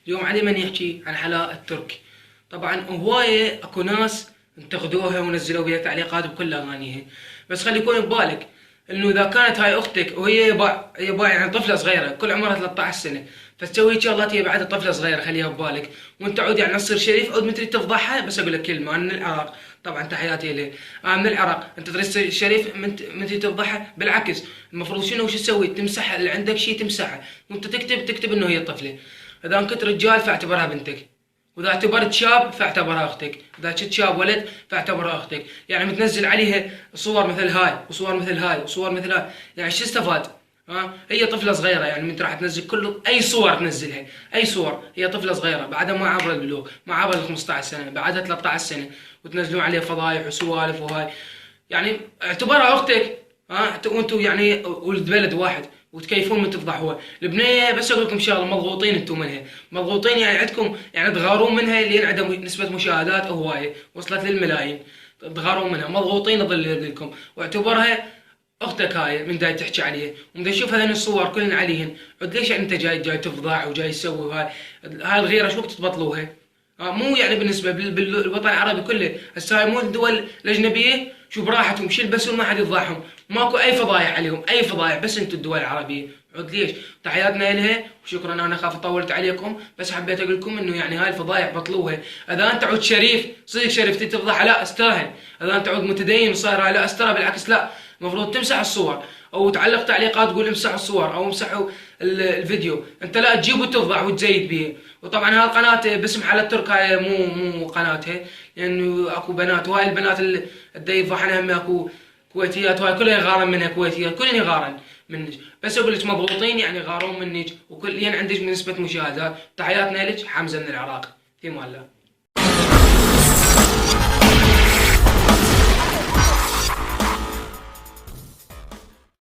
اليوم علي من يحكي عن حلا التركي. طبعا هواية اكو ناس انتقدوها ونزلوا بها تعليقات بكل اغانيها، بس خلي يكون ببالك انه اذا كانت هاي اختك وهي يبا يعني طفله صغيره كل عمرها 13 سنه، فتسوي شغلات هي بعد طفله صغيره، خليها ببالك. وانت عود يعني تصير شريف عود من تريد تفضحها. بس اقول لك كلمه، انا من العراق، طبعا تحياتي ليه. انا من العراق، انت تريد تصير شريف من تريد تفضحها؟ بالعكس، المفروض شنو شو تسوي؟ تمسح اللي عندك شيء تمسحه، وانت تكتب انه هي طفله. اذا كنت رجال فاعتبرها بنتك، واذا اعتبرت شاب فاعتبرها اختك، اذا كنت شاب ولد فاعتبرها اختك. يعني متنزل عليها صور مثل هاي وصور مثل هاي وصور مثل هاي، يعني شو استفاد؟ هي طفله صغيره، يعني من راح تنزل كل اي صور تنزلها، اي صور. هي طفله صغيره بعدها ما عبر البلوغ، ما عبر ال 15 سنه، بعدها 13 سنه، وتنزلون عليها فضايح وسوالف وهاي. يعني اعتبرها اختك. وانتم يعني ولد بلد واحد وتكيفون من تفضحوها. البنيه بس اقول لكم شغله، مضغوطين انتم منها، مضغوطين يعني عندكم يعني تغارون منها لين عندها نسبه مشاهدات هوايه وصلت للملايين، تغارون منها، مضغوطين تظل لكم. واعتبرها اختك هاي من داي تحكي عليها، ومن تشوف هذين الصور كلن عليهن. عد ليش يعني انت جاي تفضح وجاي تسوي هاي الغيره شو بتبطلوها؟ مو يعني بالنسبه بالوطن العربي كله، هسه هاي مو الدول الاجنبيه شو براحتهم شو يلبسون، ما حد يفضحهم، ماكو اي فضايح عليهم، اي فضايح، بس انتم الدول العربيه. عد ليش؟ تحياتنا لها وشكرا. انا خاف طولت عليكم، بس حبيت اقول لكم انه يعني هاي الفضايح بطلوها. اذا انت عود شريف صدق شريف تفضح، لا استرها. اذا انت عود متدين وصاير لا استرها، بالعكس لا، المفروض تمسح الصور او تعلق تعليقات تقول امسحوا الصور او امسحوا الفيديو. انت لا تجيب وتفضح وتزيد بيه. وطبعا هاي القناه باسم حلا الترك، هاي مو قناتها، لانه اكو بنات، وهاي البنات اللي يفضحنها هم اكو كويتيات، وهاي كلها يغارن منها، كويتيات كلهم يغارن منك. بس اقول لك مضغوطين يعني يغارون منك، وكل عندك نسبه مشاهدات. تحياتنا لك، حمزه من العراق، في مال الله.